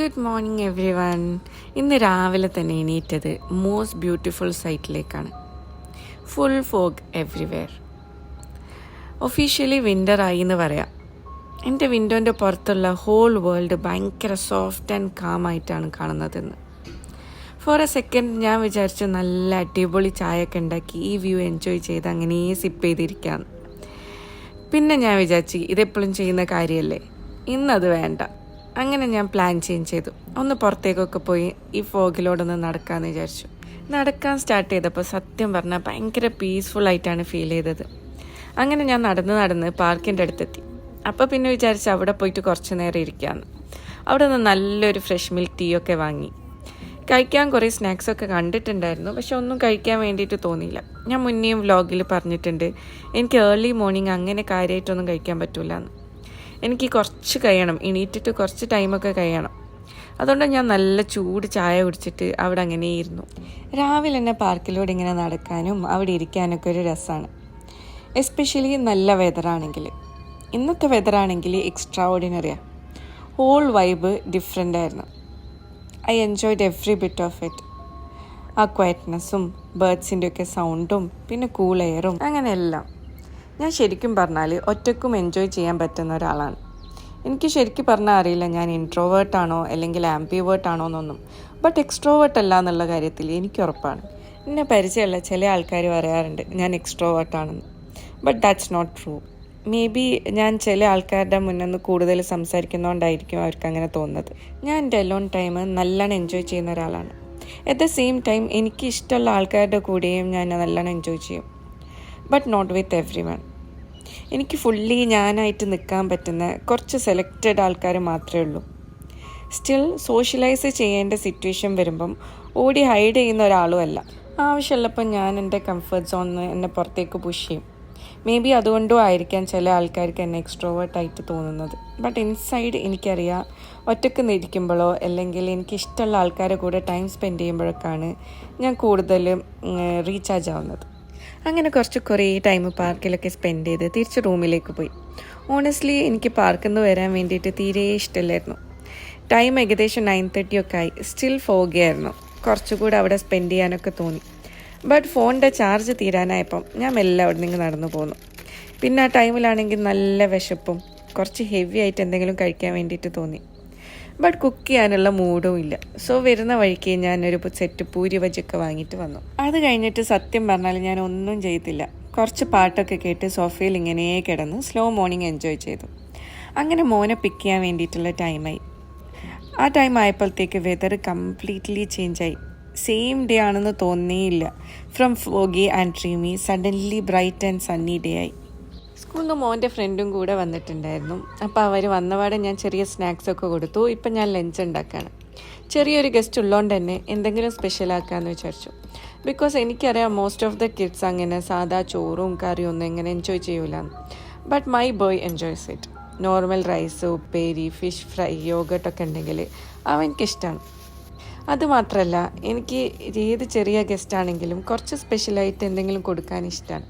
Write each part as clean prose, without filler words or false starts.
Good morning every one. ഇന്ന് രാവിലെ തന്നെ എണീറ്റത് മോസ്റ്റ് ബ്യൂട്ടിഫുൾ സൈറ്റിലേക്കാണ്. Full fog everywhere. ഒഫീഷ്യലി വിൻ്ററായി എന്ന് പറയാം. എൻ്റെ വിൻഡോൻ്റെ പുറത്തുള്ള ഹോൾ വേൾഡ് ഭയങ്കര സോഫ്റ്റ് ആൻഡ് കാം ആയിട്ടാണ് കാണുന്നതെന്ന്. ഫോർ എ സെക്കൻഡ് ഞാൻ വിചാരിച്ചു നല്ല അടിപൊളി ചായയൊക്കെ ഉണ്ടാക്കി ഈ വ്യൂ എൻജോയ് ചെയ്ത് അങ്ങനെ സിപ്പ് ചെയ്തിരിക്കാമെന്ന്. പിന്നെ ഞാൻ വിചാരിച്ചു ഇതെപ്പോഴും ചെയ്യുന്ന കാര്യമല്ലേ, ഇന്നത് വേണ്ട. അങ്ങനെ ഞാൻ പ്ലാൻ ചേഞ്ച് ചെയ്തു. ഒന്ന് പുറത്തേക്കൊക്കെ പോയി ഈ ഫോഗിലോടൊന്ന് നടക്കാമെന്ന് വിചാരിച്ചു. നടക്കാൻ സ്റ്റാർട്ട് ചെയ്തപ്പോൾ സത്യം പറഞ്ഞാൽ ഭയങ്കര പീസ്ഫുള്ളായിട്ടാണ് ഫീൽ ചെയ്തത്. അങ്ങനെ ഞാൻ നടന്ന് പാർക്കിൻ്റെ അടുത്തെത്തി. അപ്പോൾ പിന്നെ വിചാരിച്ചു അവിടെ പോയിട്ട് കുറച്ച് നേരം ഇരിക്കാമെന്ന്. അവിടെ നിന്ന് നല്ലൊരു ഫ്രഷ് മിൽക്ക് ടീ ഒക്കെ വാങ്ങി. കഴിക്കാൻ കുറേ സ്നാക്സൊക്കെ കണ്ടിട്ടുണ്ടായിരുന്നു, പക്ഷെ ഒന്നും കഴിക്കാൻ വേണ്ടിയിട്ട് തോന്നിയില്ല. ഞാൻ മുന്നേയും വ്ലോഗിൽ പറഞ്ഞിട്ടുണ്ട്, എനിക്ക് ഏർലി മോർണിംഗ് അങ്ങനെ കാര്യമായിട്ടൊന്നും കഴിക്കാൻ പറ്റില്ല എന്ന്. എനിക്ക് കുറച്ച് കഴിയണം, എണീറ്റിട്ട് കുറച്ച് ടൈമൊക്കെ കഴിയണം. അതുകൊണ്ട് ഞാൻ നല്ല ചൂട് ചായ കുടിച്ചിട്ട് അവിടെ അങ്ങനെ ഇരുന്നു. രാവിലെ തന്നെ പാർക്കിലൂടെ ഇങ്ങനെ നടക്കാനും അവിടെ ഇരിക്കാനൊക്കെ ഒരു രസമാണ്. എസ്പെഷ്യലി നല്ല വെതറാണെങ്കിൽ. ഇന്നത്തെ വെതറാണെങ്കിൽ എക്സ്ട്രാ ഓർഡിനറിയാണ്. ഹോൾ വൈബ് ഡിഫറെൻ്റ് ആയിരുന്നു. I enjoyed every bit of it. ആ ക്വയറ്റ്നെസ്സും ബേർഡ്സിൻ്റെ ഒക്കെ സൗണ്ടും പിന്നെ കൂൾ എയറും അങ്ങനെ എല്ലാം. ഞാൻ ശരിക്കും പറഞ്ഞാൽ ഒറ്റയ്ക്കും എൻജോയ് ചെയ്യാൻ പറ്റുന്ന ഒരാളാണ്. എനിക്ക് ശരിക്കും പറഞ്ഞാൽ അറിയില്ല ഞാൻ ഇൻട്രോവേർട്ടാണോ അല്ലെങ്കിൽ ആംബിവേർട്ടാണോ എന്നൊന്നും. ബട്ട് എക്സ്ട്രോവേർട്ട് അല്ല എന്നുള്ള കാര്യത്തിൽ എനിക്ക് ഉറപ്പാണ്. എന്നെ പരിചയമുള്ള ചില ആൾക്കാർ പറയാറുണ്ട് ഞാൻ എക്സ്ട്രോവേർട്ടാണെന്ന്. But that's not true. Maybe ഞാൻ ചില ആൾക്കാരുടെ മുന്നിൽ കൂടുതൽ സംസാരിക്കുന്നതുകൊണ്ടായിരിക്കും അവർക്ക് അങ്ങനെ തോന്നുന്നത്. ഞാൻ എൻ്റെ അലോൺ ടൈം നല്ലോണം എൻജോയ് ചെയ്യുന്ന ഒരാളാണ്. അറ്റ് ദ സെയിം ടൈം എനിക്ക് ഇഷ്ടമുള്ള ആൾക്കാരുടെ കൂടെയും ഞാൻ നല്ലോണം എൻജോയ് ചെയ്യും. But not with everyone. എനിക്ക് ഫുള്ളി ഞാനായിട്ട് നിൽക്കാൻ പറ്റുന്ന കുറച്ച് സെലക്റ്റഡ് ആൾക്കാർ മാത്രമേ ഉള്ളൂ. സ്റ്റിൽ സോഷ്യലൈസ് ചെയ്യേണ്ട സിറ്റുവേഷൻ വരുമ്പം ഓടി ഹൈഡ് ചെയ്യുന്ന ഒരാളുമല്ല. ആവശ്യമുള്ളപ്പോൾ ഞാൻ എൻ്റെ കംഫർട്ട് സോണിൽ എന്നെ പുറത്തേക്ക് പുഷ് ചെയ്യും. മേ ബി അതുകൊണ്ടും ആയിരിക്കാം ചില ആൾക്കാർക്ക് എന്നെ എക്സ്ട്രോവേർട്ടായിട്ട് തോന്നുന്നത്. ബട്ട് ഇൻസൈഡ് എനിക്കറിയാം ഒറ്റയ്ക്ക് ഇരിക്കുമ്പോഴോ അല്ലെങ്കിൽ എനിക്കിഷ്ടമുള്ള ആൾക്കാരെ കൂടെ ടൈം സ്പെൻഡ് ചെയ്യുമ്പോഴൊക്കെയാണ് ഞാൻ കൂടുതൽ റീചാർജ് ആവുന്നത്. അങ്ങനെ കുറേ ടൈം പാർക്കിലൊക്കെ സ്പെൻഡ് ചെയ്ത് തിരിച്ച് റൂമിലേക്ക് പോയി. ഓണസ്റ്റ്ലി എനിക്ക് പാർക്കിൽ നിന്ന് വരാൻ വേണ്ടിയിട്ട് തീരെ ഇഷ്ടമില്ലായിരുന്നു. ടൈം ഏകദേശം 9:30 ഒക്കെ ആയി. സ്റ്റിൽ ഫോഗിയായിരുന്നു. കുറച്ചുകൂടെ അവിടെ സ്പെൻഡ് ചെയ്യാനൊക്കെ തോന്നി. ബട്ട് ഫോണിൻ്റെ ചാർജ് തീരാനായപ്പം ഞാൻ മെല്ലെ അവിടെ നിന്ന് നടന്നു പോന്നു. പിന്നെ ആ ടൈമിലാണെങ്കിൽ നല്ല വിശപ്പും കുറച്ച് ഹെവി ആയിട്ട് എന്തെങ്കിലും കഴിക്കാൻ വേണ്ടിയിട്ട് തോന്നി. ബട്ട് കുക്ക് ചെയ്യാനുള്ള മൂഡും ഇല്ല. സോ വരുന്ന വഴിക്ക് ഞാനൊരു സെറ്റ് പൂരി വജൊക്കെ വാങ്ങിയിട്ട് വന്നു. അത് കഴിഞ്ഞിട്ട് സത്യം പറഞ്ഞാൽ ഞാൻ ഒന്നും ചെയ്തില്ല. കുറച്ച് പാട്ടൊക്കെ കേട്ട് സോഫയിൽ ഇങ്ങനെ കിടന്ന് സ്ലോ മോർണിംഗ് എൻജോയ് ചെയ്തു. അങ്ങനെ മോനെ പിക്ക് ചെയ്യാൻ വേണ്ടിയിട്ടുള്ള ടൈമായി. ആ ടൈം ആയപ്പോഴത്തേക്ക് വെതർ കംപ്ലീറ്റ്ലി ചേഞ്ചായി. സെയിം ഡേ ആണെന്ന് തോന്നിയില്ല. From foggy and dreamy suddenly bright and Sunny day ആയി. സ്കൂളിൽ നിന്ന് മോൻ്റെ ഫ്രണ്ടും കൂടെ വന്നിട്ടുണ്ടായിരുന്നു. അപ്പോൾ അവർ വന്നപാടെ ഞാൻ ചെറിയ സ്നാക്സൊക്കെ കൊടുത്തു. ഇപ്പം ഞാൻ ലഞ്ച് ഉണ്ടാക്കുകയാണ്. ചെറിയൊരു ഗസ്റ്റ് ഉള്ളതുകൊണ്ട് തന്നെ എന്തെങ്കിലും സ്പെഷ്യലാക്കാമെന്ന് വിചാരിച്ചു. ബിക്കോസ് എനിക്കറിയാം മോസ്റ്റ് ഓഫ് ദ കിഡ്സ് അങ്ങനെ സാധാ ചോറും കറിയും ഒന്നും എങ്ങനെ എൻജോയ് ചെയ്യൂലെന്ന്. But my boy enjoys it. Normal rice, ഉപ്പേരി, ഫിഷ് ഫ്രൈ, യോഗട്ടൊക്കെ ഉണ്ടെങ്കിൽ അവനിക്കിഷ്ടമാണ്. അതുമാത്രമല്ല എനിക്ക് ഏത് ചെറിയ ഗസ്റ്റ് ആണെങ്കിലും കുറച്ച് സ്പെഷ്യലായിട്ട് എന്തെങ്കിലും കൊടുക്കാൻ ഇഷ്ടമാണ്.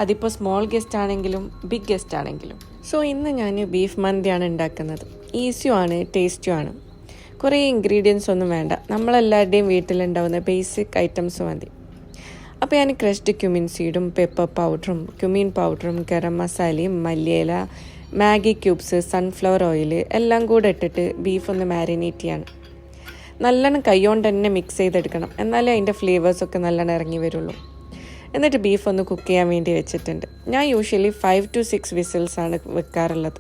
അതിപ്പോൾ സ്മോൾ ഗസ്റ്റ് ആണെങ്കിലും ബിഗ് ഗസ്റ്റ് ആണെങ്കിലും. സോ ഇന്ന് ഞാൻ ബീഫ് മന്തിയാണ് ഉണ്ടാക്കുന്നത്. ഈസിയുമാണ്, ടേസ്റ്റുമാണ്. കുറേ ഇൻഗ്രീഡിയൻസ് ഒന്നും വേണ്ട. നമ്മളെല്ലാവരുടെയും വീട്ടിലുണ്ടാവുന്ന ബേസിക് ഐറ്റംസ് മതി. അപ്പോൾ ഞാൻ ക്രഷ്ഡ് ക്യുമിൻ സീഡും പെപ്പർ പൗഡറും ക്യുമിൻ പൗഡറും ഗരം മസാലയും മല്ലിയില, മാഗി ക്യൂബ്സ്, സൺഫ്ലവർ ഓയിൽ എല്ലാം കൂടെ ഇട്ടിട്ട് ബീഫ് ഒന്ന് മാരിനേറ്റ് ചെയ്യാണ്. നല്ലോണം കൈകൊണ്ട് തന്നെ മിക്സ് ചെയ്തെടുക്കണം. എന്നാലേ അതിൻ്റെ ഫ്ലേവേഴ്സൊക്കെ നല്ലോണം ഇറങ്ങി വരുള്ളൂ. എന്നിട്ട് ബീഫ് ഒന്ന് കുക്ക് ചെയ്യാൻ വേണ്ടി വെച്ചിട്ടുണ്ട്. ഞാൻ യൂഷ്വലി 5 to 6 വിസിൽസാണ് വെക്കാറുള്ളത്.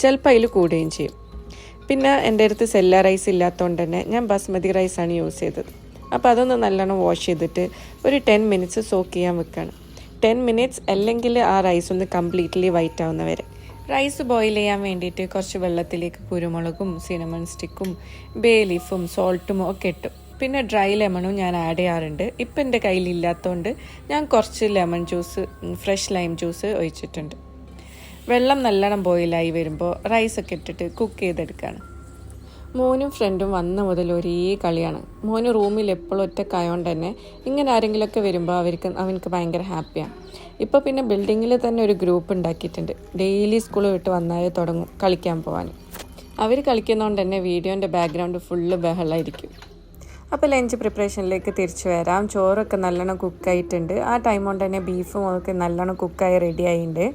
ചിലപ്പോൾ അതിൽ കൂടുകയും ചെയ്യും. പിന്നെ എൻ്റെ അടുത്ത് സെല്ല റൈസ് ഇല്ലാത്തതുകൊണ്ട് തന്നെ ഞാൻ ബസ്മതി റൈസാണ് യൂസ് ചെയ്തത്. അപ്പോൾ അതൊന്ന് നല്ലോണം വാഷ് ചെയ്തിട്ട് ഒരു 10 minutes സോക്ക് ചെയ്യാൻ വെക്കുകയാണ്. 10 minutes അല്ലെങ്കിൽ ആ റൈസ് ഒന്ന് കംപ്ലീറ്റ്ലി വൈറ്റ് ആവുന്നവരെ. റൈസ് ബോയിൽ ചെയ്യാൻ വേണ്ടിയിട്ട് കുറച്ച് വെള്ളത്തിലേക്ക് കുരുമുളകും സിനമൺ സ്റ്റിക്കും ബേ ലീഫും സോൾട്ടും ഒക്കെ ഇട്ടു. പിന്നെ ഡ്രൈ ലെമണും ഞാൻ ആഡ് ചെയ്യാറുണ്ട്. ഇപ്പം എൻ്റെ കയ്യിലില്ലാത്തതുകൊണ്ട് ഞാൻ കുറച്ച് lemon juice, fresh lime juice ഒഴിച്ചിട്ടുണ്ട്. വെള്ളം നല്ലോണം ബോയിലായി വരുമ്പോൾ റൈസൊക്കെ ഇട്ടിട്ട് കുക്ക് ചെയ്തെടുക്കുകയാണ്. മോനും ഫ്രണ്ടും വന്ന മുതൽ ഒരേ കളിയാണ്. മോന് റൂമിൽ എപ്പോഴും ഒറ്റക്കായതുകൊണ്ട് തന്നെ ഇങ്ങനെ ആരെങ്കിലുമൊക്കെ വരുമ്പോൾ അവനക്ക് ഭയങ്കര ഹാപ്പിയാണ്. ഇപ്പോൾ പിന്നെ ബിൽഡിങ്ങിൽ തന്നെ ഒരു ഗ്രൂപ്പ് ഉണ്ടാക്കിയിട്ടുണ്ട്. ഡെയിലി സ്കൂൾ വിട്ട് വന്നാൽ തുടങ്ങും കളിക്കാൻ പോകാൻ. അവർ കളിക്കുന്നതുകൊണ്ട് തന്നെ വീഡിയോൻ്റെ ബാക്ക്ഗ്രൗണ്ട് ഫുള്ള് ബഹളമായിരിക്കും. അപ്പോൾ ലഞ്ച് പ്രിപ്പറേഷനിലേക്ക് തിരിച്ചു വരാം. ചോറൊക്കെ നല്ലോണം കുക്കായിട്ടുണ്ട്. ആ ടൈം കൊണ്ട് തന്നെ ബീഫും ഒക്കെ നല്ലോണം കുക്കായി റെഡി ആയിട്ടുണ്ട്.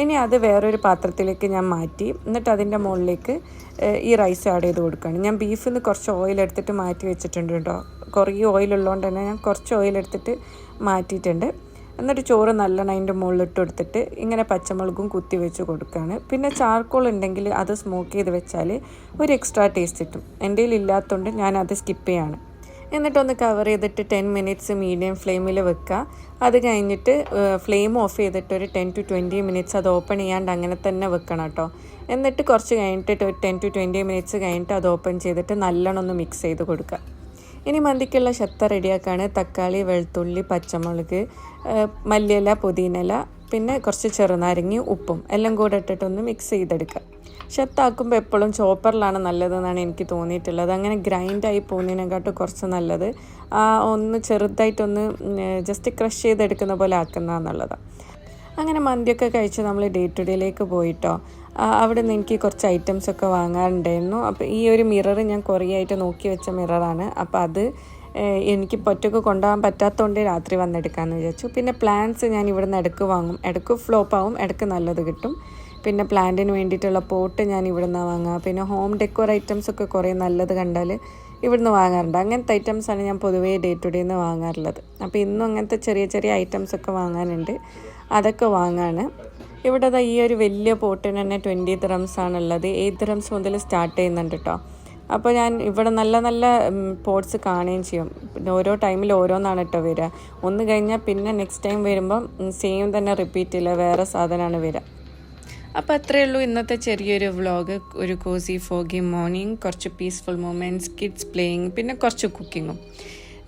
ഇനി അത് വേറൊരു പാത്രത്തിലേക്ക് ഞാൻ മാറ്റി, എന്നിട്ട് അതിൻ്റെ മുകളിലേക്ക് ഈ റൈസ് ആഡ് ചെയ്ത് കൊടുക്കുകയാണ്. ഞാൻ ബീഫിൽ നിന്ന് കുറച്ച് ഓയിൽ എടുത്തിട്ട് മാറ്റി വെച്ചിട്ടുണ്ട് കേട്ടോ. കുറേ ഓയിലുള്ളതുകൊണ്ട് തന്നെ ഞാൻ കുറച്ച് ഓയിൽ എടുത്തിട്ട് മാറ്റിയിട്ടുണ്ട്. എന്നിട്ട് ചോറ് നല്ലോണം അതിൻ്റെ മുകളിലിട്ട് കൊടുത്തിട്ട് ഇങ്ങനെ പച്ചമുളകും കുത്തി വെച്ച് കൊടുക്കുകയാണ്. പിന്നെ ചാർക്കോൾ ഉണ്ടെങ്കിൽ അത് സ്മോക്ക് ചെയ്ത് വെച്ചാൽ ഒരു എക്സ്ട്രാ ടേസ്റ്റ് കിട്ടും. എൻ്റെ കയ്യിൽ ഇല്ലാത്തതുകൊണ്ട് ഞാനത് സ്കിപ്പ് ചെയ്യാണ്. എന്നിട്ടൊന്ന് കവർ ചെയ്തിട്ട് 10 മിനിറ്റ്സ് മീഡിയം ഫ്ലെയിമിൽ വെക്കുക. അത് കഴിഞ്ഞിട്ട് ഫ്ലെയിം ഓഫ് ചെയ്തിട്ട് ഒരു 10 to 20 മിനിറ്റ്സ് അത് ഓപ്പൺ ചെയ്യാണ്ട് അങ്ങനെ തന്നെ വെക്കണം കേട്ടോ. എന്നിട്ട് കുറച്ച് കഴിഞ്ഞിട്ട് 10 to 20 മിനിറ്റ്സ് കഴിഞ്ഞിട്ട് അത് ഓപ്പൺ ചെയ്തിട്ട് നല്ലോണം ഒന്ന് മിക്സ് ചെയ്ത് കൊടുക്കുക. ഇനി മന്തിക്കുള്ള ഷത്ത റെഡിയാക്കാണ്. തക്കാളി, വെളുത്തുള്ളി, പച്ചമുളക്, മല്ലിയില, പുതിനയില, പിന്നെ കുറച്ച് ചെറുനാരങ്ങയും ഉപ്പും എല്ലാം കൂടെ ഇട്ടിട്ടൊന്ന് മിക്സ് ചെയ്തെടുക്കുക. ഷത്താക്കുമ്പോൾ എപ്പോഴും ചോപ്പറിലാണ് നല്ലതെന്നാണ് എനിക്ക് തോന്നിയിട്ടുള്ളത്. അങ്ങനെ ഗ്രൈൻഡായി പോകുന്നതിനെക്കാട്ടും കുറച്ച് നല്ലത് ഒന്ന് ചെറുതായിട്ടൊന്ന് ജസ്റ്റ് ക്രഷ് ചെയ്തെടുക്കുന്ന പോലെ ആക്കുന്നതെന്നുള്ളതാണ്. അങ്ങനെ മന്തിയൊക്കെ കഴിച്ച് നമ്മൾ ഡേ ടു ഡേയിലേക്ക് പോയിട്ടോ. അവിടെ നിന്ന് എനിക്ക് കുറച്ച് ഐറ്റംസൊക്കെ വാങ്ങാറുണ്ടായിരുന്നു. അപ്പോൾ ഈ ഒരു മിറർ ഞാൻ കുറേ ആയിട്ട് നോക്കി വെച്ച മിററാണ്. അപ്പോൾ അത് എനിക്ക് ഒറ്റയ്ക്ക് കൊണ്ടുപോകാൻ പറ്റാത്തതുകൊണ്ട് രാത്രി വന്നെടുക്കാമെന്ന് വിചാരിച്ചു. പിന്നെ പ്ലാന്റ്സ് ഞാൻ ഇവിടുന്ന് ഇടയ്ക്ക് വാങ്ങും. ഇടയ്ക്ക് ഫ്ലോപ്പാവും, ഇടയ്ക്ക് നല്ലത് കിട്ടും. പിന്നെ പ്ലാന്റിന് വേണ്ടിയിട്ടുള്ള പോട്ട് ഞാൻ ഇവിടുന്ന് വാങ്ങാം. പിന്നെ ഹോം ഡെക്കോർ ഐറ്റംസൊക്കെ കുറേ നല്ലത് കണ്ടാൽ ഇവിടുന്ന് വാങ്ങാറുണ്ട്. അങ്ങനത്തെ ഐറ്റംസാണ് ഞാൻ പൊതുവേ ഡേ ടു ഡേ നിന്ന് വാങ്ങാറുള്ളത്. അപ്പോൾ ഇന്നും അങ്ങനത്തെ ചെറിയ ചെറിയ ഐറ്റംസൊക്കെ വാങ്ങാനുണ്ട്. അതൊക്കെ വാങ്ങാണ്. ഇവിടെ ഈ ഒരു വലിയ പോട്ടിന് തന്നെ 20 dirhams ആണുള്ളത്. 8 dirhams മുതൽ സ്റ്റാർട്ട് ചെയ്യുന്നുണ്ട് കേട്ടോ. അപ്പോൾ ഞാൻ ഇവിടെ നല്ല നല്ല പോട്ട്സ് കാണുകയും ചെയ്യും. ഓരോ ടൈമിൽ ഓരോന്നാണ് കേട്ടോ വരിക. ഒന്ന് കഴിഞ്ഞാൽ പിന്നെ നെക്സ്റ്റ് ടൈം വരുമ്പം സെയിം തന്നെ റിപ്പീറ്റ് ചെയ്യില്ല, വേറെ സാധനമാണ് വരിക. അപ്പോൾ അത്രയേ ഉള്ളൂ ഇന്നത്തെ ചെറിയൊരു വ്ളോഗ്. ഒരു കോസി ഫോഗി മോർണിംഗ്, കുറച്ച് പീസ്ഫുൾ മൊമെൻറ്റ്സ്, കിഡ്സ് പ്ലേയിങ്, പിന്നെ കുറച്ച് കുക്കിങ്ങും.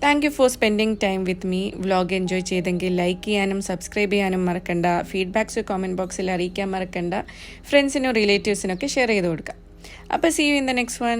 Thank you for spending time with me. Vlog enjoy ചെയ്തെങ്കിൽ ലൈക്ക് ചെയ്യാനും സബ്സ്ക്രൈബ് ചെയ്യാനും മറക്കണ്ട. ഫീഡ്ബാക്ക്സ് കമൻറ്റ് ബോക്സിൽ അറിയിക്കാൻ മറക്കണ്ട. ഫ്രണ്ട്സിനും റിലേറ്റീവ്സിനൊക്കെ ഷെയർ ചെയ്ത് കൊടുക്കുക. അപ്പോൾ see you in the next one.